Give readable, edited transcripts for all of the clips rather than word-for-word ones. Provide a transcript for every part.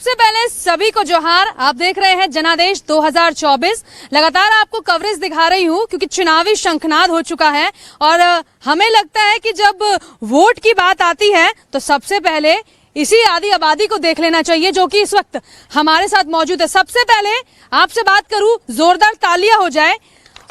सबसे पहले सभी को जोहार। आप देख रहे हैं जनादेश 2024। लगातार आपको कवरेज दिखा रही हूं क्योंकि चुनावी शंखनाद हो चुका है और हमें लगता है कि जब वोट की बात आती है तो सबसे पहले इसी आदि आबादी को देख लेना चाहिए जो कि इस वक्त हमारे साथ मौजूद है। सबसे पहले आपसे बात करूं, जोरदार तालियां हो जाए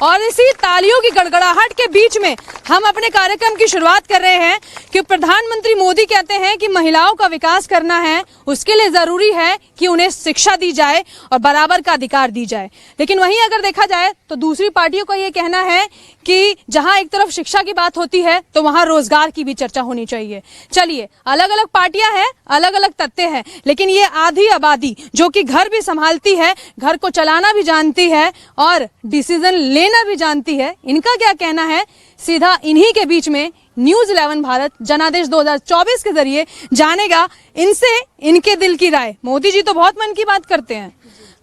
और इसी तालियों की गड़गड़ाहट के बीच में हम अपने कार्यक्रम की शुरुआत कर रहे हैं कि प्रधानमंत्री मोदी कहते हैं कि महिलाओं का विकास करना है, उसके लिए जरूरी है कि उन्हें शिक्षा दी जाए और बराबर का अधिकार दी जाए। लेकिन वहीं अगर देखा जाए तो दूसरी पार्टियों का ये कहना है कि जहां एक तरफ शिक्षा की बात होती है तो वहां रोजगार की भी चर्चा होनी चाहिए। चलिए, अलग अलग पार्टियां हैं, अलग अलग तथ्य हैं, लेकिन ये आधी आबादी जो कि घर भी संभालती है, घर को चलाना भी जानती है और डिसीजन लेना भी जानती है, इनका क्या कहना है, सीधा इन्हीं के बीच में न्यूज 11 भारत जनादेश 2024 के जरिए जानेगा इनसे इनके दिल की राय। मोदी जी तो बहुत मन की बात करते हैं,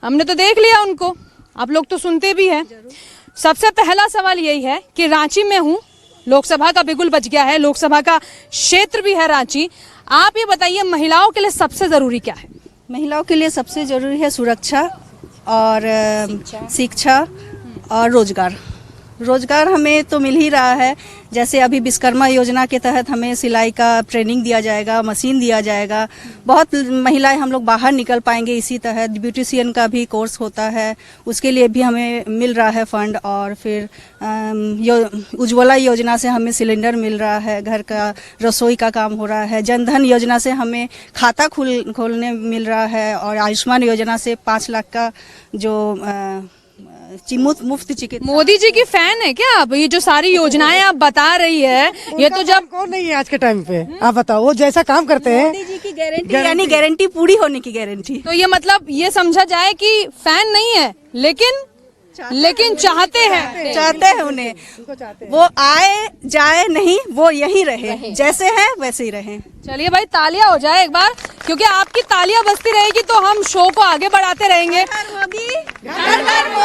हमने तो देख लिया उनको, आप लोग तो सुनते भी हैं। सबसे पहला सवाल यही है कि रांची में हूं, लोकसभा का बिगुल बज गया है, लोकसभा का क्षेत्र भी है रांची। आप ये बताइए महिलाओं के लिए सबसे जरूरी क्या है? महिलाओं के लिए सबसे जरूरी है सुरक्षा और शिक्षा और रोजगार। रोजगार हमें तो मिल ही रहा है, जैसे अभी विश्वकर्मा योजना के तहत हमें सिलाई का ट्रेनिंग दिया जाएगा, मशीन दिया जाएगा। बहुत महिलाएं हम लोग बाहर निकल पाएंगे इसी तहत। ब्यूटिशियन का भी कोर्स होता है, उसके लिए भी हमें मिल रहा है फंड। और फिर उज्ज्वला योजना से हमें सिलेंडर मिल रहा है, घर का रसोई का काम हो रहा है। जनधन योजना से हमें खाता खोलने मिल रहा है और आयुष्मान योजना से 5 लाख का जो मुफ्त चिकित्सा। मोदी जी की फैन है क्या आप? ये जो सारी योजनाएं आप बता रही है, ये तो जब कौन नहीं है आज के टाइम पे, आप बताओ। वो जैसा काम करते हैं, मोदी जी की गारंटी यानी गारंटी पूरी होने की गारंटी। तो ये मतलब ये समझा जाए कि फैन नहीं है लेकिन चाहते हैं उन्हें, वो आए जाए नहीं, वो यही रहे, जैसे है वैसे ही रहे। चलिए भाई, तालियां हो जाए एक बार, क्योंकि आपकी तालियां बजती रहेगी तो हम शो को आगे बढ़ाते रहेंगे।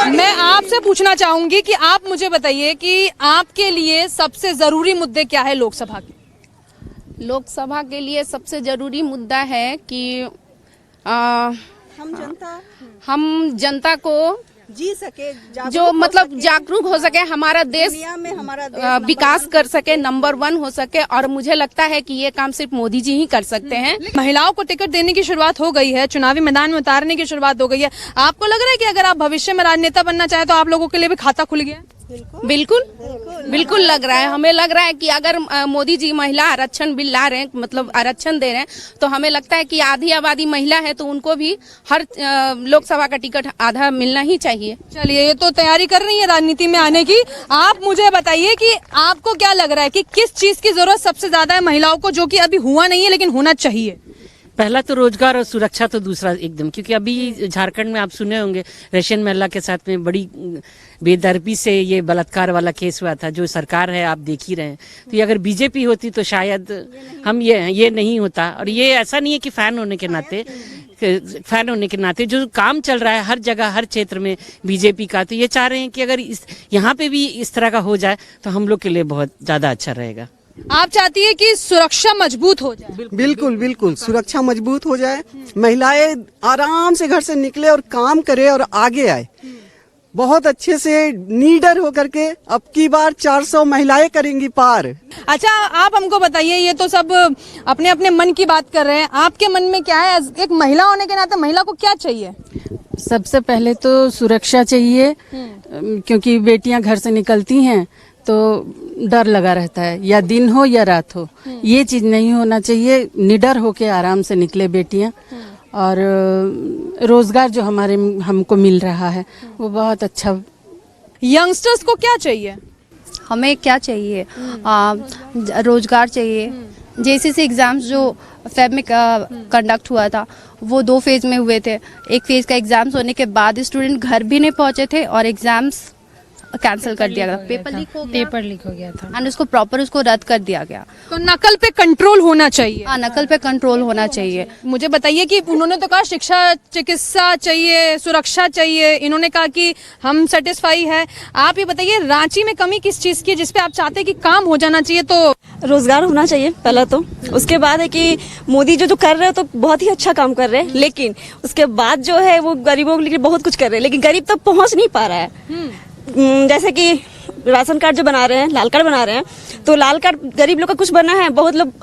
मैं आपसे पूछना चाहूंगी कि आप मुझे बताइए कि आपके लिए सबसे जरूरी मुद्दे क्या है लोकसभा के? लोकसभा के लिए सबसे जरूरी मुद्दा है कि हम जनता को जी सके, जो मतलब जागरूक हो सके, हमारा देश में हमारा विकास कर सके, नंबर 1 हो सके। और मुझे लगता है कि ये काम सिर्फ मोदी जी ही कर सकते हैं। महिलाओं को टिकट देने की शुरुआत हो गई है, चुनावी मैदान में उतारने की शुरुआत हो गई है। आपको लग रहा है कि अगर आप भविष्य में राजनेता बनना चाहे तो आप लोगों के लिए भी खाता खुल गया? बिल्कुल लग रहा है। हमें लग रहा है कि अगर मोदी जी महिला आरक्षण बिल ला रहे हैं, मतलब आरक्षण दे रहे हैं, तो हमें लगता है कि आधी आबादी महिला है तो उनको भी हर लोकसभा का टिकट आधा मिलना ही चाहिए। चलिए, ये तो तैयारी कर रही है राजनीति में आने की। आप मुझे बताइए कि आपको क्या लग रहा है कि किस चीज की जरूरत सबसे ज्यादा है महिलाओं को, जो कि अभी हुआ नहीं है लेकिन होना चाहिए? पहला तो रोजगार और सुरक्षा तो दूसरा एकदम, क्योंकि अभी झारखंड में आप सुने होंगे रशियन महिला के साथ में बड़ी बेदर्दी से ये बलात्कार वाला केस हुआ था। जो सरकार है आप देख ही रहे हैं। तो ये अगर बीजेपी होती तो शायद हम ये नहीं होता। और ये ऐसा नहीं है कि फैन होने के नाते जो काम चल रहा है हर जगह हर क्षेत्र में बीजेपी का, तो ये चाह रहे हैं कि अगर यहाँ पे भी इस तरह का हो जाए तो हम लोग के लिए बहुत ज्यादा अच्छा रहेगा। आप चाहती है कि सुरक्षा मजबूत हो जाए? बिल्कुल सुरक्षा मजबूत हो जाए, महिलाएं आराम से घर से निकले और काम करे और आगे आए, बहुत अच्छे से नीडर होकर के। अब की बार 400 महिलाएं करेंगी पार। अच्छा, आप हमको बताइए, ये तो सब अपने अपने मन की बात कर रहे हैं, आपके मन में क्या है? एक महिला होने के नाते महिला को क्या चाहिए? सबसे पहले तो सुरक्षा चाहिए, क्योंकि बेटियां घर से निकलती हैं तो डर लगा रहता है, या दिन हो या रात हो। ये चीज नहीं होना चाहिए, निडर होके आराम से निकले बेटियां। और रोजगार जो हमको मिल रहा है वो बहुत अच्छा। यंगस्टर्स को क्या चाहिए? हमें क्या चाहिए? रोजगार चाहिए। जेसीसी एग्जाम्स जो फेब में कंडक्ट हुआ था वो 2 फेज में हुए थे। एक फेज का एग्जाम्स होने के बाद स्टूडेंट घर भी नहीं पहुंचे थे और एग्जाम्स कैंसिल कर दिया गया, पेपर लीक हो गया था एंड उसको प्रॉपर उसको रद्द कर दिया गया। तो नकल पे कंट्रोल होना चाहिए। हाँ, नकल पे कंट्रोल होना चाहिए। मुझे बताइए कि उन्होंने तो कहा शिक्षा चिकित्सा चाहिए, सुरक्षा चाहिए, इन्होंने कहा कि हम सेटिस्फाई है। आप ये बताइए रांची में कमी किस चीज की है जिसपे आप चाहते हैं कि काम हो जाना चाहिए? तो रोजगार होना चाहिए पहला तो, उसके बाद है कि मोदी जो कर रहे हैं तो बहुत ही अच्छा काम कर रहे हैं, लेकिन उसके बाद जो है वो गरीबों के लिए बहुत कुछ कर रहे हैं, लेकिन गरीब तक पहुंच नहीं पा रहा है। जैसे कि राशन कार्ड जो बना रहे हैं, लाल कार्ड बना रहे हैं, तो लाल कार्ड गरीब लोग का कुछ बना है, बहुत लोग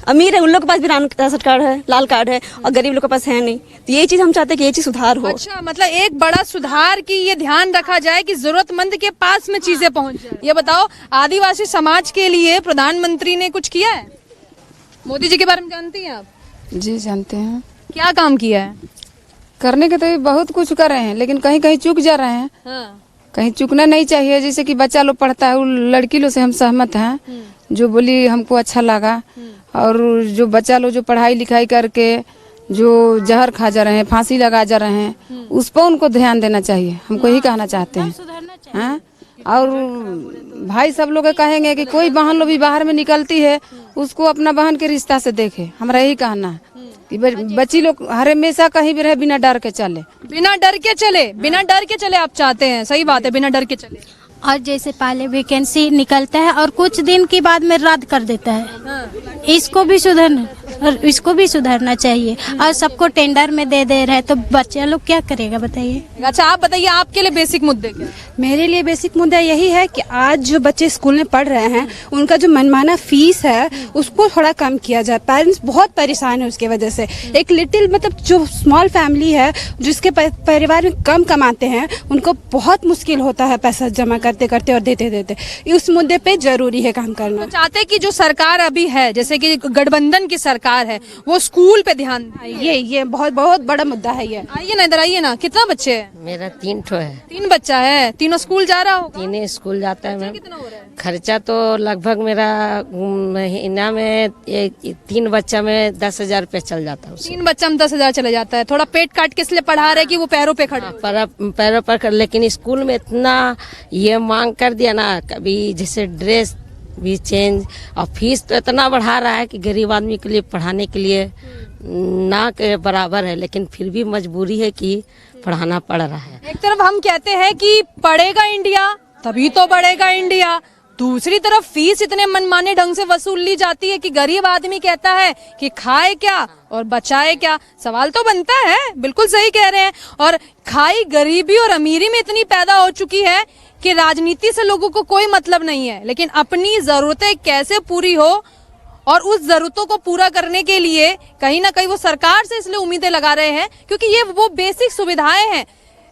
अमीर है उन लोग के पास भी राशन कार्ड है, लाल कार्ड है, और गरीब लोग के पास है नहीं। तो ये चीज हम चाहते हैं कि ये चीज सुधार हो। अच्छा, मतलब एक बड़ा सुधार की ये ध्यान रखा जाए कि जरूरतमंद के पास में चीजें पहुंच जाए। ये बताओ आदिवासी समाज के लिए प्रधानमंत्री ने कुछ किया है? मोदी जी के बारे में जानती हैं आप? जी जानते हैं। क्या काम किया है? करने के तो बहुत कुछ कर रहे हैं, लेकिन कहीं कहीं चूक जा रहे हैं। हाँ। कहीं चूकना नहीं चाहिए। जैसे कि बच्चा लोग पढ़ता है, वो लड़की लोग से हम सहमत हैं, जो बोली हमको अच्छा लगा। और जो बच्चा लोग जो पढ़ाई लिखाई करके जो जहर खा जा रहे हैं, फांसी लगा जा रहे हैं, उस पर उनको ध्यान देना चाहिए। हमको यही कहना चाहते हैं। हाँ? और भाई सब लोग कहेंगे कि कोई बहन लोग भी बाहर में निकलती है, उसको अपना बहन के रिश्ता से देखे। हमारा यही कहना है कि बच्ची लोग हर हमेशा कहीं भी रहे, बिना डर के चले। बिना डर के चले, बिना डर के चले आप चाहते हैं? सही बात है, बिना डर के चले। और जैसे पहले वैकेंसी निकलता है और कुछ दिन के बाद में रद्द कर देता है, इसको भी सुधरना चाहिए। और सबको टेंडर में दे रहे हैं, तो बच्चे लोग क्या करेगा बताइए। अच्छा, आप बताइए आपके लिए बेसिक मुद्दे क्या? मेरे लिए बेसिक मुद्दा यही है कि आज जो बच्चे स्कूल में पढ़ रहे हैं, उनका जो मनमाना फीस है उसको थोड़ा कम किया जाए। पेरेंट्स बहुत परेशान है उसके वजह से। एक लिटिल मतलब जो स्मॉल फैमिली है, जिसके परिवार में कम कमाते हैं, उनको बहुत मुश्किल होता है पैसा जमा करते करते और देते देते। उस मुद्दे पे जरूरी है काम करना। तो चाहते कि जो सरकार अभी है, जैसे कि गठबंधन की सरकार है, वो स्कूल पे ध्यान दे। ये बहुत बहुत बड़ा मुद्दा है। ये आइए ना, इधर आइए ना। कितना बच्चे हैं? मेरा 3 ठो है। 3 बच्चा है? तीनों स्कूल जा रहा हो? 3 स्कूल जाता है मैम। कितना हो रहा है खर्चा? तो लगभग मेरा महीना में 3 बच्चा में 10,000 रुपया चल जाता है। 3 बच्चा में 10,000 चले जाता है। थोड़ा पेट काट के इसलिए पढ़ा रहे कि वो पैरों पे खड़े हो। पैरों पर कर, लेकिन स्कूल में इतना ये मांग कर दिया ना, कभी जैसे ड्रेस भी चेंज, और फीस तो इतना बढ़ा रहा है कि गरीब आदमी के लिए पढ़ाने के लिए ना के बराबर है, लेकिन फिर भी मजबूरी है कि पढ़ाना पड़ रहा है। एक तरफ हम कहते हैं कि पढ़ेगा इंडिया तभी तो बढ़ेगा इंडिया, दूसरी तरफ फीस इतने मनमाने ढंग से वसूल ली जाती है कि गरीब आदमी कहता है कि खाए क्या और बचाए क्या। सवाल तो बनता है, बिल्कुल सही कह रहे हैं। और खाई गरीबी और अमीरी में इतनी पैदा हो चुकी है कि राजनीति से लोगों को कोई मतलब नहीं है, लेकिन अपनी जरूरतें कैसे पूरी हो और उस जरूरतों को पूरा करने के लिए कहीं ना कहीं वो सरकार से इसलिए उम्मीदें लगा रहे हैं क्योंकि ये वो बेसिक सुविधाएं हैं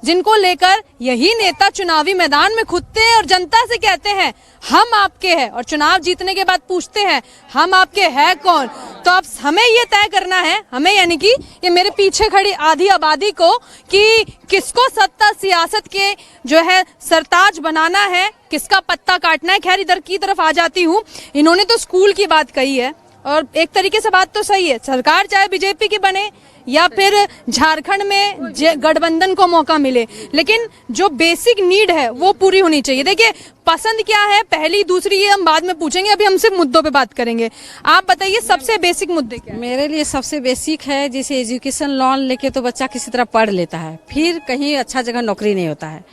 जिनको लेकर यही नेता चुनावी मैदान में खुदते हैं और जनता से कहते हैं हम आपके हैं, और चुनाव जीतने के बाद पूछते हैं हम आपके हैं कौन। तो अब हमें ये तय करना है, हमें यानी कि ये मेरे पीछे खड़ी आधी आबादी को, कि किसको सत्ता सियासत के जो है सरताज बनाना है, किसका पत्ता काटना है। खैर इधर की तरफ आ जाती हूँ। इन्होंने तो स्कूल की बात कही है और एक तरीके से बात तो सही है, सरकार चाहे बीजेपी की बने या फिर झारखंड में गठबंधन को मौका मिले, लेकिन जो बेसिक नीड है वो पूरी होनी चाहिए। देखिए पसंद क्या है पहली दूसरी ये हम बाद में पूछेंगे, अभी हम सिर्फ मुद्दों पे बात करेंगे। आप बताइए सबसे बेसिक मुद्दे क्या है? मेरे लिए सबसे बेसिक है जैसे एजुकेशन लोन लेके तो बच्चा किसी तरह पढ़ लेता है, फिर कहीं अच्छा जगह नौकरी नहीं होता है,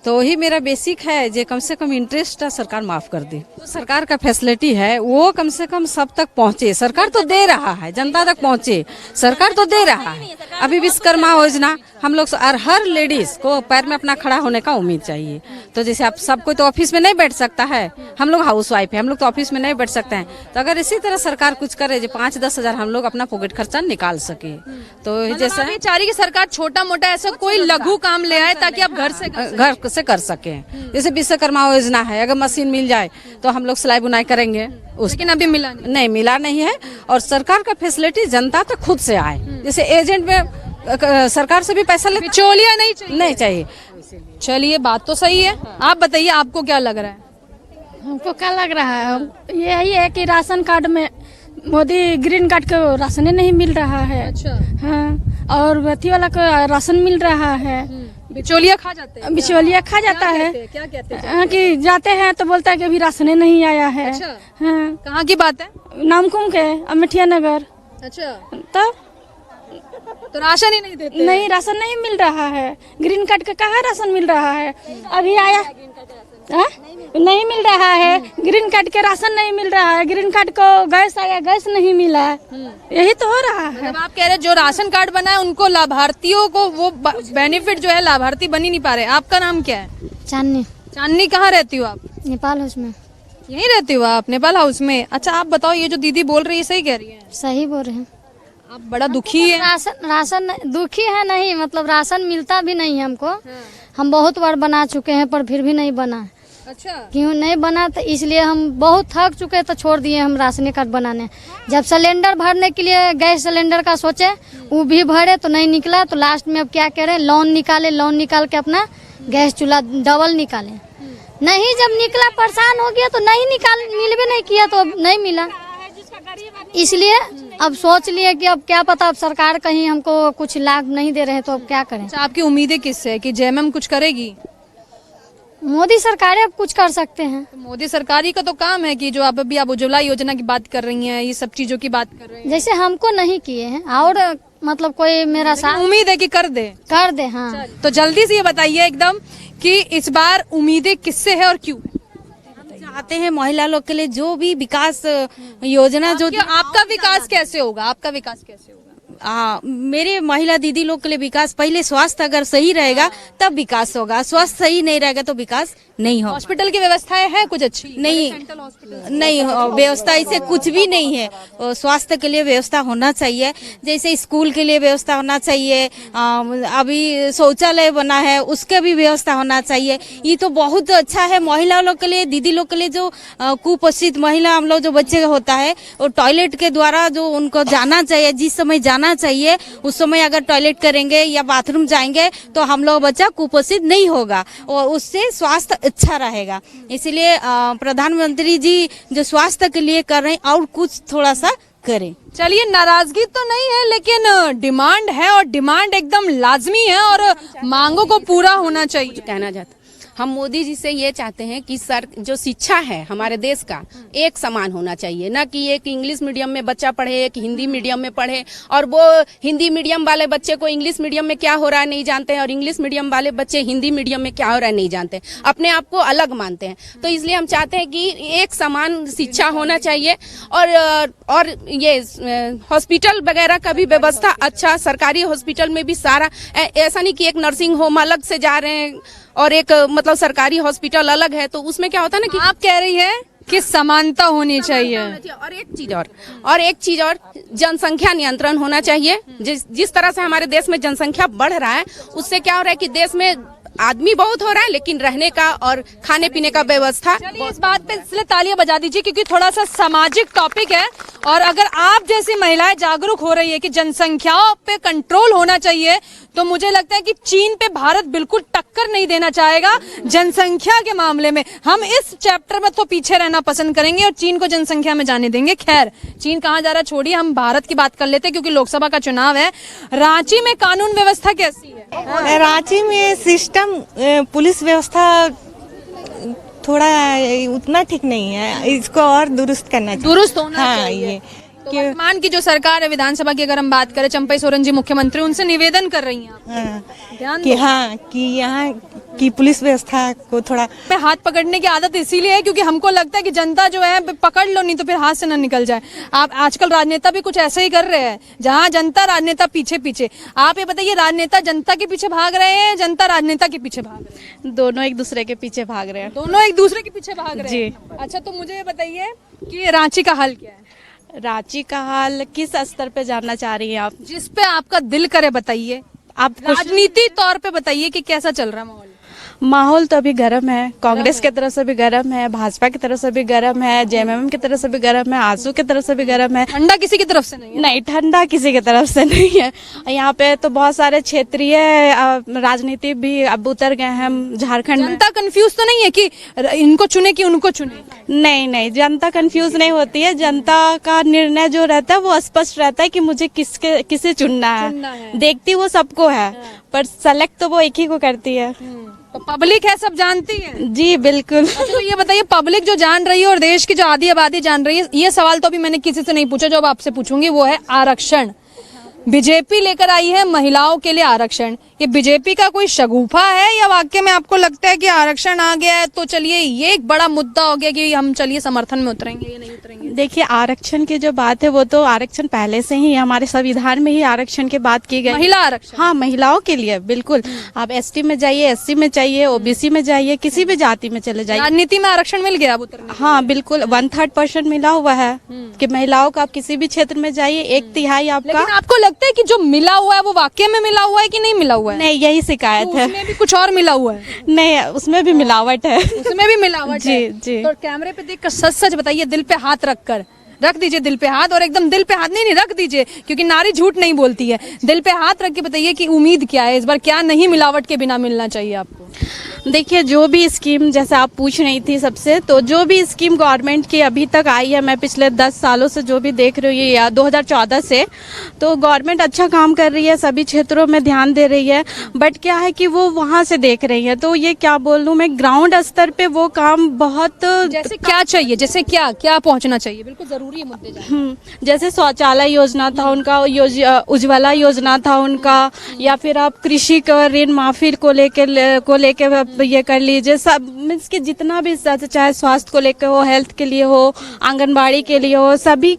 तो वही मेरा बेसिक है। जो कम से कम इंटरेस्ट सरकार माफ कर दे, तो सरकार का फैसिलिटी है वो कम से कम सब तक पहुँचे। सरकार तो दे रहा है, जनता तक पहुँचे, सरकार तो दे रहा है। अभी विश्वकर्मा योजना हम लोग और हर लेडीज को पैर में अपना खड़ा होने का उम्मीद चाहिए। तो जैसे आप सब कोई तो ऑफिस में नहीं बैठ सकता है, हम लोग हाउस वाइफ है, हम लोग तो ऑफिस में नहीं बैठ सकते हैं, तो अगर इसी तरह सरकार कुछ करे जो 5-10 हजार हम लोग अपना पॉकेट खर्चा निकाल सके, तो जैसे चाह रही की सरकार छोटा मोटा ऐसा कोई लघु काम ले आए ताकि आप घर से कर सके। जैसे विश्वकर्मा योजना है, अगर मशीन मिल जाए तो हम लोग सिलाई बुनाई करेंगे, लेकिन अभी मिला नहीं है। और सरकार का फैसिलिटी जनता तक खुद से आए, जैसे एजेंट में सरकार से भी पैसा ले, बिचौलिया नहीं चाहिए। चलिए बात तो सही है, आप बताइए आपको क्या लग रहा है? हमको क्या लग रहा है, यही है कि राशन कार्ड में मोदी ग्रीन कार्ड को राशन नहीं मिल रहा है। अच्छा। हाँ, और अथी वाला को राशन मिल रहा है, बिचौलिया खा जाते हैं? बिचौलिया खा जाता है। क्या कहते हैं? कि जाते हैं तो बोलता है कि अभी राशन नहीं आया है। अच्छा। हाँ, कहाँ की बात है? नामकुम के अमिठिया नगर। अच्छा, तब तो राशन ही नहीं देते? नहीं, राशन नहीं मिल रहा है। ग्रीन कार्ड का कहाँ राशन मिल रहा है? अभी आया नहीं मिल रहा है। ग्रीन कार्ड के राशन नहीं मिल रहा है। ग्रीन कार्ड को गैस आया, गैस नहीं मिला है। यही तो हो रहा है। मतलब आप कह रहे हैं जो राशन कार्ड बना है उनको, लाभार्थियों को वो बेनिफिट जो है लाभार्थी बन ही नहीं पा रहे। आपका नाम क्या है? चांदनी। चांदनी, कहाँ रहती हो आप? नेपाल हाउस में। यहीं रहती हो आप, नेपाल हाउस में? अच्छा, आप बताओ, ये जो दीदी बोल रही है सही कह रही है? सही बोल रहे हैं। आप बड़ा दुखी है? राशन दुखी है नहीं, मतलब राशन मिलता भी नहीं है हमको। हम बहुत बार बना चुके हैं पर फिर भी नहीं बना। अच्छा, क्यों नहीं बना? तो इसलिए हम बहुत थक चुके तो छोड़ दिए हम राशन कार्ड बनाने। जब सिलेंडर भरने के लिए गैस सिलेंडर का सोचे, वो भी भरे तो नहीं निकला। तो लास्ट में अब क्या करें, लोन निकाले, लोन निकाल के अपना गैस चूल्हा डबल निकाले। नहीं, जब निकला परेशान हो गया तो नहीं निकाल, मिल भी नहीं किया तो नहीं मिला। इसलिए अब सोच लिए कि अब क्या पता, अब सरकार कहीं हमको कुछ लाभ नहीं दे रहे तो अब क्या करें। अच्छा, आपकी उम्मीदें किससे है कि जेएमएम कुछ करेगी? मोदी सरकार अब कुछ कर सकते हैं। तो मोदी सरकार ही का तो काम है कि जो आप अभी आप उज्ज्वला योजना की बात कर रही हैं, ये सब चीजों की बात कर रही हैं। जैसे हमको नहीं किए हैं और मतलब कोई मेरा साथ उम्मीद है कि कर दे। हाँ। तो जल्दी से ये बताइए एकदम कि इस बार उम्मीदें किससे है और क्यों? चाहते हैं महिला लोग के लिए जो भी विकास योजना जो आपका विकास कैसे होगा? आपका विकास कैसे होगा? मेरे महिला दीदी लोग के लिए विकास, पहले स्वास्थ्य अगर सही रहेगा तब विकास होगा। स्वास्थ्य सही नहीं रहेगा तो विकास नहीं होगा। हॉस्पिटल की व्यवस्थाएं है कुछ अच्छी? नहीं, व्यवस्था ऐसे कुछ भी नहीं है। स्वास्थ्य के लिए व्यवस्था होना चाहिए, जैसे स्कूल के लिए व्यवस्था होना चाहिए। अभी शौचालय बना है, उसके भी व्यवस्था होना चाहिए। ये तो बहुत अच्छा है महिला लोग के लिए, दीदी लोग के लिए। जो कुपोषित महिला हम लोग जो बच्चे होता है, वो टॉयलेट के द्वारा जो उनको जाना चाहिए, जिस समय जाना चाहिए उस समय अगर टॉयलेट करेंगे या बाथरूम जाएंगे तो हम लोग बच्चा कुपोषित नहीं होगा और उससे स्वास्थ्य अच्छा रहेगा। इसलिए प्रधानमंत्री जी जो स्वास्थ्य के लिए कर रहे हैं और कुछ थोड़ा सा करें। चलिए, नाराजगी तो नहीं है लेकिन डिमांड है और डिमांड एकदम लाजमी है और मांगों को पूरा होना चाहिए। कहना चाहता हम मोदी जी से ये चाहते हैं कि सर जो शिक्षा है हमारे देश का एक समान होना चाहिए, ना कि एक इंग्लिश मीडियम में बच्चा पढ़े, एक हिंदी मीडियम में पढ़े और वो हिंदी मीडियम वाले बच्चे को इंग्लिश मीडियम में क्या हो रहा है नहीं जानते हैं और इंग्लिश मीडियम वाले बच्चे हिंदी मीडियम में क्या हो रहा है नहीं जानते, अपने आप को अलग मानते हैं। तो इसलिए हम चाहते हैं कि एक समान शिक्षा होना चाहिए और ये हॉस्पिटल वगैरह का भी व्यवस्था अच्छा, सरकारी हॉस्पिटल में भी सारा, ऐसा नहीं कि एक नर्सिंग होम अलग से जा रहे हैं और एक मतलब सरकारी हॉस्पिटल अलग है, तो उसमें क्या होता है ना कि आप कह रही है कि समानता होनी चाहिए। और एक चीज और जनसंख्या नियंत्रण होना चाहिए। जिस तरह से हमारे देश में जनसंख्या बढ़ रहा है उससे क्या हो रहा है कि देश में आदमी बहुत हो रहा है लेकिन रहने का और खाने पीने का व्यवस्था। चलिए, इस बात पे इसलिए तालियां बजा दीजिए क्योंकि थोड़ा सा सामाजिक टॉपिक है और अगर आप जैसी महिलाएं जागरूक हो रही है कि जनसंख्या पे कंट्रोल होना चाहिए तो मुझे लगता है कि चीन पे भारत बिल्कुल टक्कर नहीं देना चाहेगा जनसंख्या के मामले में। हम इस चैप्टर में तो पीछे रहना पसंद करेंगे और चीन को जनसंख्या में जाने देंगे। खैर, चीन कहाँ जा रहा है छोड़िए, हम भारत की बात कर लेते हैं क्योंकि लोकसभा का चुनाव है। रांची में कानून व्यवस्था कैसी है? रांची में सिस्टम पुलिस व्यवस्था थोड़ा उतना ठीक नहीं है, इसको और दुरुस्त करना चाहिए। दुरुस्त होना चाहिए। ये तो वर्तमान की जो सरकार है विधानसभा की अगर हम बात करें, चंपई सोरेन जी मुख्यमंत्री, उनसे निवेदन कर रही हैं ध्यान कि कि यहाँ की पुलिस व्यवस्था को थोड़ा हाथ पकड़ने की आदत इसीलिए है क्योंकि हमको लगता है कि जनता जो है पकड़ लो नहीं तो फिर हाथ से न निकल जाए। आप आजकल राजनेता भी कुछ ऐसे ही कर रहे हैं, जहाँ जनता राजनेता पीछे पीछे। आप ये बताइए, राजनेता जनता के पीछे भाग रहे हैं, जनता राजनेता के पीछे भाग रहे हैं? दोनों एक दूसरे के पीछे भाग रहे हैं। दोनों एक दूसरे के पीछे भाग रहे हैं। अच्छा, तो मुझे ये बताइए कि रांची का हाल क्या है? रांची का हाल किस स्तर पे जानना चाह रही हैं आप? जिस पे आपका दिल करे बताइए। आप राजनीति तौर पे बताइए कि कैसा चल रहा है माहौल? माहौल तो अभी गर्म है, कांग्रेस की तरफ से भी गर्म है, भाजपा की तरफ से भी गर्म है, जेएमएम की तरफ से भी गर्म है, आजसू की तरफ से भी गर्म है। ठंडा किसी की तरफ से नहीं है? नहीं, ठंडा किसी की तरफ से नहीं है। यहाँ पे तो बहुत सारे क्षेत्रीय राजनीति भी अब उतर गए हैं झारखंड में। जनता कंफ्यूज तो नहीं है कि इनको चुने कि उनको चुने? नहीं, जनता कंफ्यूज नहीं होती है। जनता का निर्णय जो रहता है वो स्पष्ट रहता है कि मुझे किसे चुनना है। देखती वो सबको है, पर सेलेक्ट तो वो एक ही को करती है। तो पब्लिक है, सब जानती है। जी बिल्कुल। तो ये बताइए, पब्लिक जो जान रही है और देश की जो आधी आबादी जान रही है, ये सवाल तो अभी मैंने किसी से नहीं पूछा, जो अब आपसे पूछूंगी वो है आरक्षण। बीजेपी लेकर आई है महिलाओं के लिए आरक्षण। ये बीजेपी का कोई शगुफा है या वाकई में आपको लगता है कि आरक्षण आ गया है तो चलिए ये एक बड़ा मुद्दा हो गया कि हम चलिए समर्थन में उतरेंगे या नहीं उतरेंगे? देखिए, आरक्षण की जो बात है वो तो आरक्षण पहले से ही हमारे संविधान में ही आरक्षण की बात की गई। महिला आरक्षण? हाँ, महिलाओं के लिए बिल्कुल। आप एसटी में जाइए, एससी में जाइए, ओबीसी में जाइए, किसी भी जाति में चले जाइए। राजनीति में आरक्षण मिल गया अब उतरने? हाँ बिल्कुल, 1/3% मिला हुआ है कि महिलाओं का आप किसी भी क्षेत्र में जाइए 1/3 आपका। लेकिन आपको लगता है कि जो मिला हुआ है वो वाकई में मिला हुआ है कि नहीं मिला हुआ है? नहीं, यही शिकायत है। उसमें भी कुछ और मिला हुआ है? नहीं, उसमें भी मिलावट है। उसमें भी मिलावट है? जी। तो कैमरे पे देखकर सच सच बताइए, दिल पे हाथ रख दीजिए दिल पे हाथ, और एकदम दिल पे हाथ नहीं रख दीजिए, क्योंकि नारी झूठ नहीं बोलती है। दिल पे हाथ रख के बताइए कि उम्मीद क्या है इस बार, क्या नहीं मिलावट के बिना मिलना चाहिए आपको? देखिए, जो भी स्कीम, जैसे आप पूछ रही थी सबसे, तो जो भी स्कीम गवर्नमेंट की अभी तक आई है, मैं पिछले 10 सालों से जो भी देख रही हूँ या 2014 से, तो गवर्नमेंट अच्छा काम कर रही है, सभी क्षेत्रों में ध्यान दे रही है। बट क्या है कि वो वहाँ से देख रही है, तो ये क्या बोलूँ मैं, ग्राउंड स्तर पे वो काम बहुत, जैसे क्या चाहिए, जैसे क्या पहुँचना चाहिए? बिल्कुल जरूरी है मुद्दे जानना। जैसे शौचालय योजना था उनका, उज्ज्वला योजना था उनका, या फिर आप कृषि का ऋण माफी को लेके ये कर लीजिए। सब मीन्स कि जितना भी, चाहे स्वास्थ्य को लेकर हो, हेल्थ के लिए हो, आंगनबाड़ी के लिए हो, सभी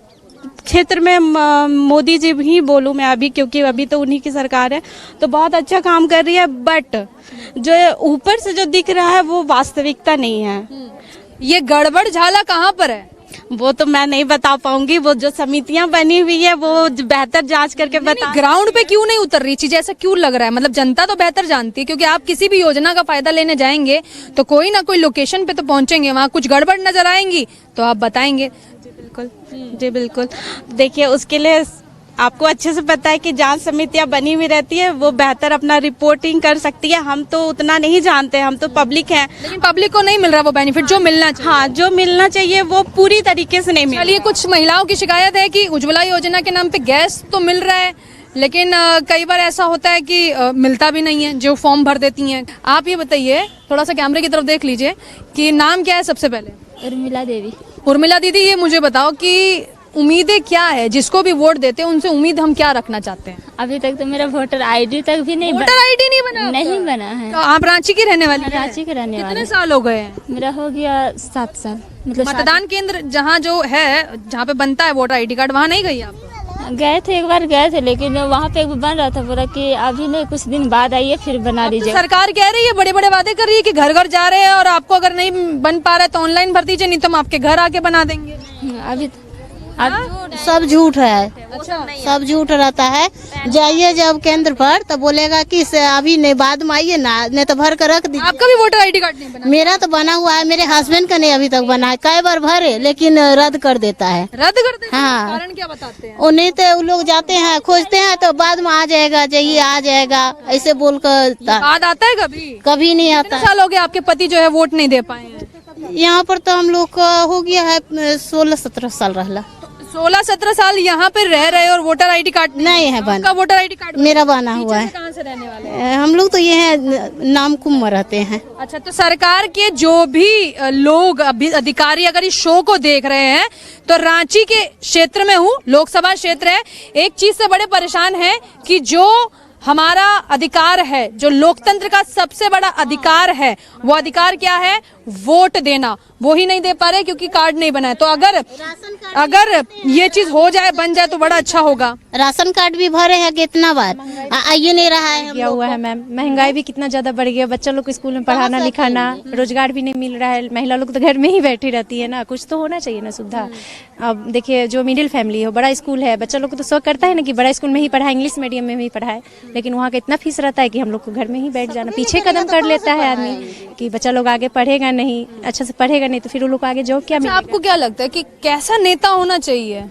क्षेत्र में मोदी जी ही बोलूं मैं अभी, क्योंकि अभी तो उन्हीं की सरकार है, तो बहुत अच्छा काम कर रही है। बट जो ऊपर से जो दिख रहा है वो वास्तविकता नहीं है। ये गड़बड़ झाला कहाँ पर है? वो तो मैं नहीं बता पाऊंगी, वो जो समितियां बनी हुई है वो बेहतर जांच करके बता। ग्राउंड पे क्यों नहीं उतर रही चीज, ऐसा क्यों लग रहा है? मतलब जनता तो बेहतर जानती है, क्योंकि आप किसी भी योजना का फायदा लेने जाएंगे तो कोई ना कोई लोकेशन पे तो पहुंचेंगे, वहाँ कुछ गड़बड़ नजर आएंगी तो आप बताएंगे। जी बिल्कुल। देखिए, उसके लिए आपको अच्छे से पता है कि जांच समितियां बनी हुई रहती है, वो बेहतर अपना रिपोर्टिंग कर सकती है। हम तो उतना नहीं जानते, हम तो पब्लिक हैं। लेकिन पब्लिक को नहीं मिल रहा वो बेनिफिट जो मिलना चाहिए। हाँ, जो मिलना चाहिए वो पूरी तरीके से नहीं मिल रहा। चलिए, कुछ महिलाओं की शिकायत है कि उज्ज्वला योजना के नाम पे गैस तो मिल रहा है, लेकिन कई बार ऐसा होता है कि मिलता भी नहीं है जो फॉर्म भर देती हैं। आप ये बताइए, थोड़ा सा कैमरे की तरफ देख लीजिए, कि नाम क्या है सबसे पहले? उर्मिला देवी। उर्मिला दीदी, ये मुझे बताओ कि उम्मीदें क्या है, जिसको भी वोट देते हैं उनसे उम्मीद हम क्या रखना चाहते हैं? अभी तक तो मेरा वोटर आईडी तक भी नहीं वोटर आईडी नहीं बना? नहीं बना है। तो आप रांची की रहने वाली हैं? रांची के रहने वाले। कितने साल हो गए हैं? मेरा हो गया 7 साल। मतलब मतदान केंद्र जहाँ जो है, जहाँ पे बनता है वोटर आईडी कार्ड, वहाँ नहीं गई आप? गए थे, एक बार गए थे, लेकिन वहाँ पे बन रहा था, बोला कि अभी नहीं, कुछ दिन बाद आइए फिर बना लीजिए। सरकार कह रही है, बड़े बड़े वादे कर रही है कि घर घर जा रहे हैं, और आपको अगर नहीं बन पा रहा है तो ऑनलाइन भर दीजिए, नहीं तो हम आपके घर आके बना देंगे। अभी सब झूठ है। अच्छा, सब झूठ रहता है। जाइए जब केंद्र पर तो बोलेगा कि अभी नहीं, बाद में आइए ना, नहीं तो भर कर रख दीजिए। आपका भी वोटर आईडी कार्ड नहीं बना? मेरा तो बना हुआ है, मेरे हस्बैंड का नहीं अभी तक बना है। कई बार भरे लेकिन रद्द कर देता है। रद्द कर देता है? हाँ। कारण क्या बताते हैं? उन्हें तो वो लोग जाते हैं, खोजते हैं, तो बाद में आ जाएगा, जाइए आ जाएगा, ऐसे बोलकर। बाद आता है कभी? कभी नहीं आता। कितने साल हो गए आपके पति जो है वोट नहीं दे पाए हैं? यहाँ पर तो हम लोग का हो गया है 16-17 साल रहला। 16-17 साल यहाँ पे रह रहे और वोटर आईडी कार्ड नहीं है बना? आपका वोटर आईडी कार्ड मेरा बना हुआ है। कहाँ से रहने वाले हैं? हम लोग तो ये है नामकुम में रहते हैं। अच्छा, तो सरकार के जो भी लोग अधिकारी अगर इस शो को देख रहे हैं तो रांची के क्षेत्र में हूँ, लोकसभा क्षेत्र है, एक चीज से बड़े परेशान है कि जो हमारा अधिकार है, जो लोकतंत्र का सबसे बड़ा अधिकार है, वो अधिकार क्या है? वोट देना। वो ही नहीं दे पा रहे क्योंकि कार्ड नहीं बना है। तो अगर ये चीज हो जाए, बन जाए तो बड़ा अच्छा होगा। राशन कार्ड भी भरे हैं कितना बार, आइए नहीं रहा है। क्या हुआ है मैम, महंगाई भी कितना ज्यादा बढ़ गया, बच्चा लोग को स्कूल में पढ़ाना लिखाना, रोजगार भी नहीं मिल रहा है, महिला लोग तो घर में ही बैठी रहती है ना, कुछ तो होना चाहिए ना सुविधा। अब देखिए, जो मिडिल फैमिली हो, बड़ा स्कूल है, बच्चा लोग को तो शौक करता है ना कि बड़ा स्कूल में ही पढ़ाए, इंग्लिश मीडियम में ही पढ़ाए, लेकिन वहाँ का इतना फीस रहता है कि हम लोग को घर में ही बैठ जाना, पीछे कदम कर लेता है आदमी कि बच्चा लोग आगे पढ़ेगा नहीं, अच्छा से पढ़ेगा नहीं तो फिर वो लोग को आगे जॉब क्या मिलेगा। आपको क्या लगता है कि कैसा नेता होना चाहिए?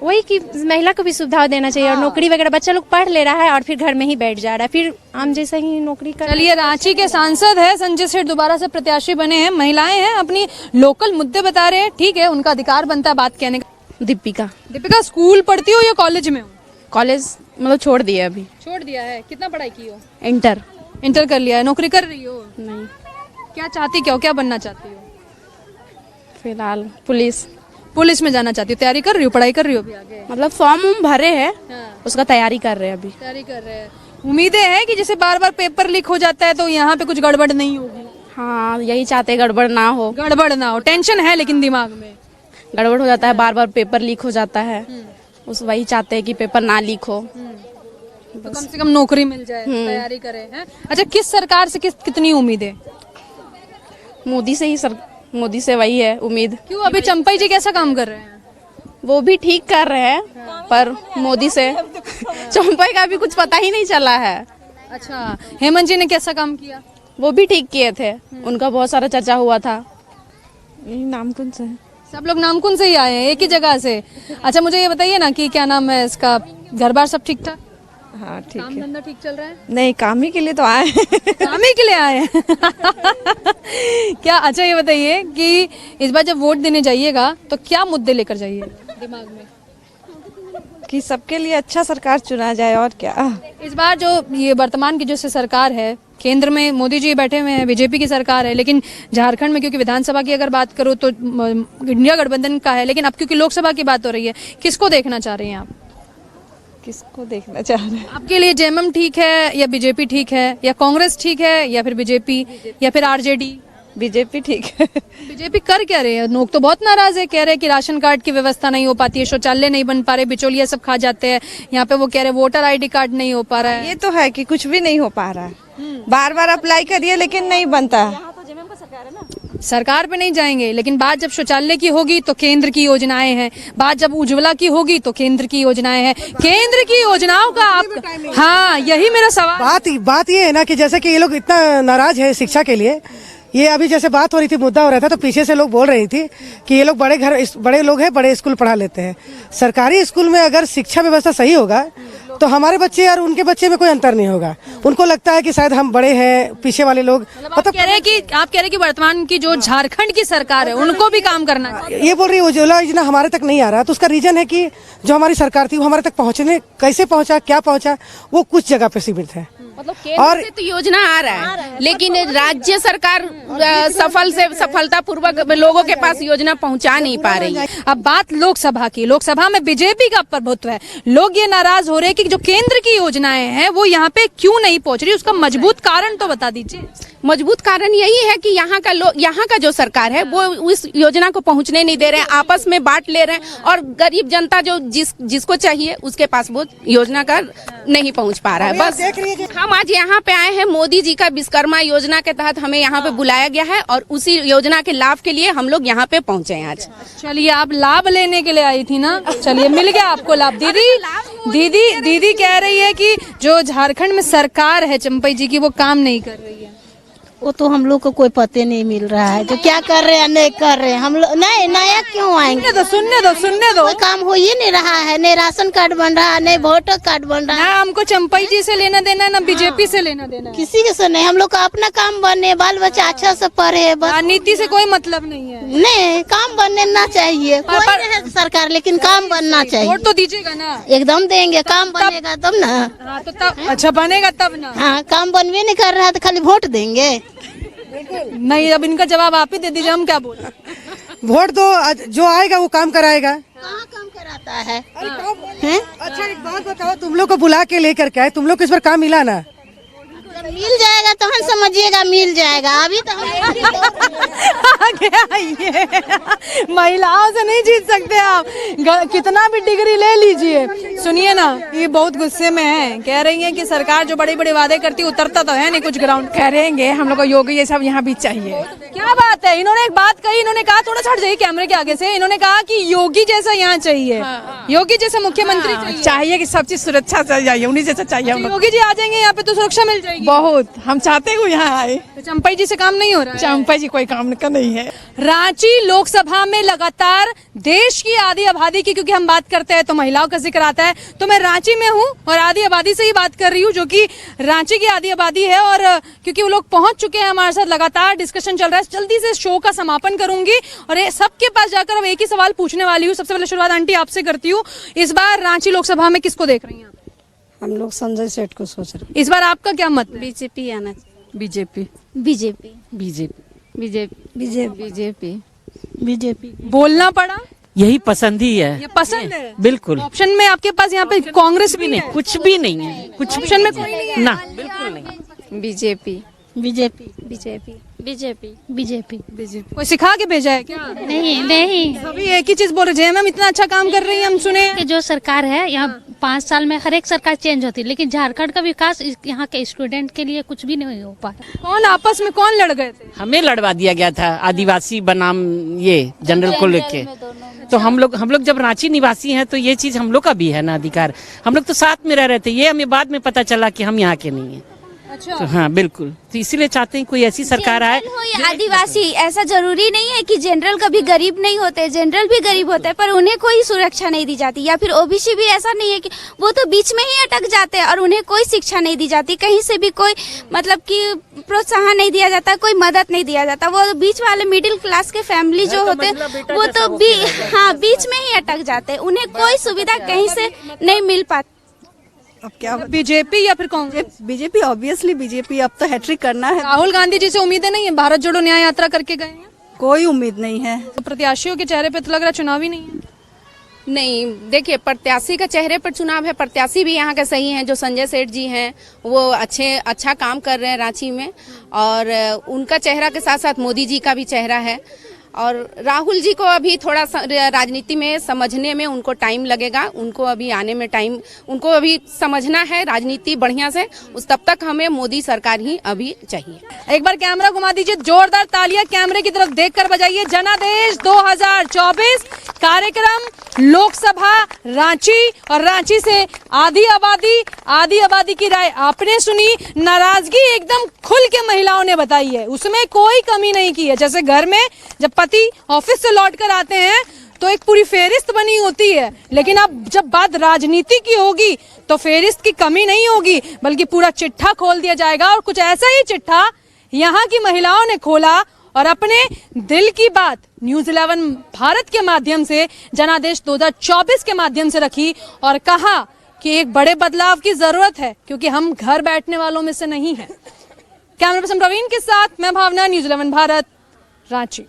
वही कि महिला को भी सुविधा देना चाहिए और नौकरी वगैरह, बच्चा लोग पढ़ ले रहा है और फिर घर में ही बैठ जा रहा है, फिर हम जैसा ही नौकरी कर। चलिए, रांची के सांसद है संजय सेठ, दोबारा से प्रत्याशी बने हैं, महिलाएं हैं, अपनी लोकल मुद्दे बता रहे हैं, ठीक है, उनका अधिकार बनता है बात कहने का। दीपिका स्कूल पढ़ती हो या कॉलेज में हो? कॉलेज मतलब छोड़ दिया, अभी छोड़ दिया है। कितना पढ़ाई की हो? इंटर कर लिया है। नौकरी कर रही हो? नहीं। क्या चाहती, क्या बनना चाहती हो? फिलहाल पुलिस में जाना चाहती हो? तैयारी कर रही हो, पढ़ाई कर रही हो अभी आगे? मतलब फॉर्म भरे हैं, उसका तैयारी कर रहे हैं अभी। तैयारी कर रहे हैं। उम्मीदें हैं कि जैसे बार बार पेपर लीक हो जाता है तो यहाँ पे कुछ गड़बड़ नहीं होगी? हाँ, यही चाहते हैं, गड़बड़ ना हो। टेंशन है लेकिन दिमाग में गड़बड़ हो जाता है, बार बार पेपर लीक हो जाता है, उस वही चाहते हैं कि पेपर ना लीक हो, तो कम से कम नौकरी मिल जाए, तैयारी करें हैं। अच्छा, किस सरकार से कितनी उम्मीद है? मोदी से वही है उम्मीद। क्यों, अभी चंपई जी कैसा काम कर रहे हैं? वो भी ठीक कर रहे हैं, पर मोदी से चंपई का भी कुछ पता ही नहीं चला है। अच्छा, हेमंत जी ने कैसा काम किया? वो भी ठीक किए थे, उनका बहुत सारा चर्चा हुआ था। नामकुन से सब लोग नामकुन से ही आए हैं, एक ही जगह से। अच्छा, मुझे ये बताइए ना कि क्या नाम है इसका, घर बार सब ठीक ठाक? हाँ, ठीक काम धंधा ठीक चल रहा है? नहीं, काम ही के लिए तो आए काम ही के लिए आए हैं। क्या, अच्छा ये बताइए कि इस बार जब वोट देने जाइएगा तो क्या मुद्दे लेकर जाइएगा दिमाग में? कि सबके लिए अच्छा सरकार चुना जाए, और क्या। इस बार जो ये वर्तमान की जो सरकार है, केंद्र में मोदी जी बैठे हुए हैं, बीजेपी की सरकार है, लेकिन झारखंड में क्योंकि विधानसभा की अगर बात करो तो इंडिया गठबंधन का है, लेकिन अब क्योंकि लोकसभा की बात हो रही है, किसको देखना चाह रही हैं आप? किसको देखना चाह रहे हैं? आपके लिए जेएमएम ठीक है या बीजेपी ठीक है, या कांग्रेस ठीक है या फिर बीजेपी या फिर आरजेडी? बीजेपी ठीक है। बीजेपी कर क्या रहे हैं? लोग तो बहुत नाराज है, कह रहे हैं कि राशन कार्ड की व्यवस्था नहीं हो पाती है, शौचालय नहीं बन पा रहे, बिचौलिया सब खा जाते हैं। यहाँ पे वो कह रहे हैं वोटर आईडी कार्ड नहीं हो पा रहा है। ये तो है कि कुछ भी नहीं हो पा रहा है, बार बार अप्लाई करिए लेकिन नहीं बनता। सरकार पे नहीं जाएंगे, लेकिन बात जब शौचालय की होगी तो केंद्र की योजनाएं हैं, बात जब उज्ज्वला की होगी तो केंद्र की योजनाएं हैं। केंद्र की योजनाओं का आप, हाँ, यही मेरा सवाल। बात ये है ना कि जैसे कि ये लोग इतना नाराज है शिक्षा के लिए, ये अभी जैसे बात हो रही थी, मुद्दा हो रहा था, तो पीछे से लोग बोल रही थी कि ये लोग बड़े लोग हैं, बड़े स्कूल पढ़ा लेते हैं। सरकारी स्कूल में अगर शिक्षा व्यवस्था सही होगा तो हमारे बच्चे और उनके बच्चे में कोई अंतर नहीं होगा। उनको लगता है कि शायद हम बड़े हैं, पीछे वाले लोग आप कह रहे हैं कि वर्तमान की जो झारखंड की सरकार है उनको भी काम करना चाहिए। ये बोल रही है उज्ज्वला योजना हमारे तक नहीं आ रहा, तो उसका रीजन है कि जो हमारी सरकार थी वो हमारे तक पहुंचने, कैसे पहुंचा, क्या पहुंचा, वो कुछ जगह पे सीमित है। मतलब केंद्र से तो योजना आ रहा है, लेकिन राज्य सरकार सफलतापूर्वक लोगों के पास योजना पहुंचा नहीं पा रही है। अब बात लोकसभा की, लोकसभा में बीजेपी का प्रभुत्व है, लोग ये नाराज हो रहे हैं कि जो केंद्र की योजनाएं हैं वो यहाँ पे क्यों नहीं पहुंच रही, उसका मजबूत कारण तो बता दीजिए। मजबूत कारण यही है कि यहाँ का जो सरकार है वो उस योजना को पहुंचने नहीं दे रहे हैं, आपस में बांट ले रहे हैं, और गरीब जनता जो जिसको चाहिए उसके पास वो योजना का नहीं पहुंच पा रहा है। बस हम आज यहाँ पे आए हैं, मोदी जी का विश्वकर्मा योजना के तहत हमें यहाँ पे बुलाया गया है और उसी योजना के लाभ के लिए हम लोग यहाँ पे पहुँचे हैं आज। चलिए, आप लाभ लेने के लिए आई थी ना, चलिए मिल गया आपको लाभ। दीदी कह रही है कि जो झारखंड में सरकार है चंपई जी की, वो काम नहीं कर रही है। वो तो हम लोग को कोई पते नहीं मिल रहा है, जो क्या कर रहे हैं नहीं कर रहे हैं। हम लोग नहीं, नया क्यों आएंगे? सुनने दो। कोई काम हो ही नहीं रहा है, नहीं राशन कार्ड बन रहा है, नहीं वोटर कार्ड बन रहा है। ना हमको चंपई जी से लेना देना, ना बीजेपी से लेना देना, किसी के से नहीं। हम लोग का अपना काम बने, बाल बच्चा अच्छा से पढ़े, बस। राजनीति से कोई मतलब नहीं है। नहीं, काम बनना चाहिए, कोई नहीं है सरकार, लेकिन काम बनना चाहिए। वोट तो दीजिएगा ना? एकदम देंगे, काम बनेगा तब ना। हाँ, तो तब अच्छा बनेगा तब ना। हाँ, काम बनवे नहीं कर रहा है तो खाली वोट देंगे? नहीं, अब इनका जवाब आप ही दे दीजिए, हम क्या बोले। वोट दो, जो आएगा वो काम कराएगा। कहाँ काम कराता है? अच्छा, एक बात बताओ, तुम लोग को बुला के लेकर के आए, तुम लोग को इस बार काम मिला ना? मिल जाएगा तो हम समझिएगा मिल जाएगा, अभी तो आगे आइए, महिलाओं से नहीं जीत सकते आप, कितना भी डिग्री ले लीजिए। सुनिए ना, ये बहुत गुस्से में है, कह रही है कि सरकार जो बड़े बड़े वादे करती उतरता तो है नहीं कुछ ग्राउंड। करेंगे, हम लोग को योगी ये सब यहाँ भी चाहिए। क्या बात है, इन्होंने एक बात कही, इन्होंने कहा, थोड़ा छट जाइए कैमरे के आगे से, इन्होंने कहा कि योगी जैसा यहाँ चाहिए, योगी जैसा मुख्यमंत्री चाहिए कि सब चीज सुरक्षा से जाइए, उन्हीं जैसा चाहिए हम लोग। योगी जी आ जाएंगे यहाँ पे तो सुरक्षा मिल जाएगी। बहुत हम चाहते हैं यहाँ आए। तो चंपई जी से काम नहीं हो रहा है? चंपई जी कोई काम का नहीं है। रांची लोकसभा में लगातार देश की आधी आबादी की, क्योंकि हम बात करते हैं तो महिलाओं का जिक्र आता है, तो मैं रांची में हूँ और आधी आबादी से ही बात कर रही हूँ, जो कि रांची की आधी आबादी है। और क्योंकि वो लोग पहुंच चुके हैं हमारे साथ, लगातार डिस्कशन चल रहा है, जल्दी से शो का समापन करूंगी और सबके पास जाकर अब एक ही सवाल पूछने वाली हूँ। सबसे पहले शुरुआत आंटी आपसे करती हूँ, इस बार रांची लोकसभा में किसको देख रही हैं? हम लोग संजय सेठ को सोच रहे हैं। इस बार आपका क्या मत? बीजेपी आना, BJP BJP BJP BJP BJP BJP बोलना पड़ा, यही पसंद ही है। ये पसंद है बिल्कुल। ऑप्शन में आपके पास यहाँ पे कांग्रेस भी नहीं, कुछ भी नहीं है, कुछ ऑप्शन में कोई नहीं है ना, बिल्कुल नहीं। BJP BJP BJP BJP BJP BJP. कोई सिखा के भेजा है क्या? नहीं नहीं, सभी एक ही चीज बोल रहे हैं, मैम इतना अच्छा काम कर रही है, हम सुने हैं। कि जो सरकार है यहाँ 5 साल में हर एक सरकार चेंज होती है, लेकिन झारखंड का विकास यहाँ के स्टूडेंट के लिए कुछ भी नहीं हो पा रहा। कौन आपस में कौन लड़ गए थे? हमें लड़वा दिया गया था आदिवासी बनाम ये जनरल को लेके। तो हम लोग जब रांची निवासी हैं तो ये चीज हम लोग का भी है ना अधिकार, हम लोग तो साथ में रह रहे थे, ये हमें बाद में पता चला कि हम यहाँ के नहीं है। अच्छा। तो हाँ बिल्कुल, तो इसीलिए चाहते हैं कोई ऐसी सरकार आए। आदिवासी ऐसा जरूरी नहीं है कि जनरल कभी गरीब नहीं होते, जनरल भी गरीब होते हैं, पर उन्हें कोई सुरक्षा नहीं दी जाती। या फिर ओबीसी भी ऐसा नहीं है कि वो तो बीच में ही अटक जाते हैं और उन्हें कोई शिक्षा नहीं दी जाती, कहीं से भी कोई मतलब कि प्रोत्साहन नहीं दिया जाता, कोई मदद नहीं दिया जाता। वो बीच वाले मिडिल क्लास के फैमिली जो होते हैं वो तो बीच में ही अटक जाते हैं, उन्हें कोई सुविधा कहीं से नहीं मिल पाती। अब क्या बीजेपी या फिर कांग्रेस? बीजेपी, ऑब्वियसली बीजेपी, अब तो हैट्रिक करना है। राहुल गांधी जी से उम्मीदें नहीं है? भारत जोड़ो न्याय यात्रा करके गए हैं, कोई उम्मीद नहीं है। तो प्रत्याशियों के चेहरे पे तो लग रहा चुनावी नहीं है। नहीं, देखिए प्रत्याशी का चेहरे पर चुनाव है, प्रत्याशी भी यहाँ के सही हैं। जो संजय सेठ जी हैं वो अच्छा काम कर रहे हैं रांची में, और उनका चेहरा के साथ साथ मोदी जी का भी चेहरा है। और राहुल जी को अभी थोड़ा राजनीति में समझने में उनको टाइम लगेगा, उनको अभी आने में टाइम, उनको अभी समझना है राजनीति बढ़िया से, उस तब तक हमें मोदी सरकार ही अभी चाहिए। एक बार कैमरा घुमा दीजिए, जोरदार तालियां कैमरे की तरफ देखकर बजाइए। जनादेश 2024 कार्यक्रम लोकसभा रांची, और रांची से आधी आबादी की राय आपने सुनी, नाराजगी एकदम खुल के महिलाओं ने बताई है, उसमें कोई कमी नहीं की है। जैसे घर में जब पति ऑफिस से लौट कर आते हैं तो एक पूरी फेरिस्त बनी होती है, लेकिन अब जब बात राजनीति की होगी तो फेरिस्त की कमी नहीं होगी, बल्कि पूरा चिट्ठा खोल दिया जाएगा। और कुछ ऐसा ही चिट्ठा यहाँ की महिलाओं ने खोला और अपने दिल की बात न्यूज़ 11 भारत के माध्यम से, जनादेश 2024 के माध्यम से रखी और कहा कि एक बड़े बदलाव की जरूरत है, क्योंकि हम घर बैठने वालों में से नहीं हैं। कैमरा पर्सन प्रवीण के साथ मैं Bhavna, news 11 Bharat, Ranchi.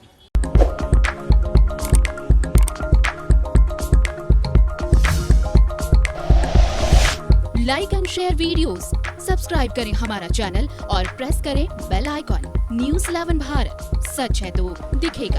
Like and share videos, subscribe करें हमारा चैनल और प्रेस करें बेल आइकॉन। न्यूज़ 11 भारत, सच है तो दिखेगा।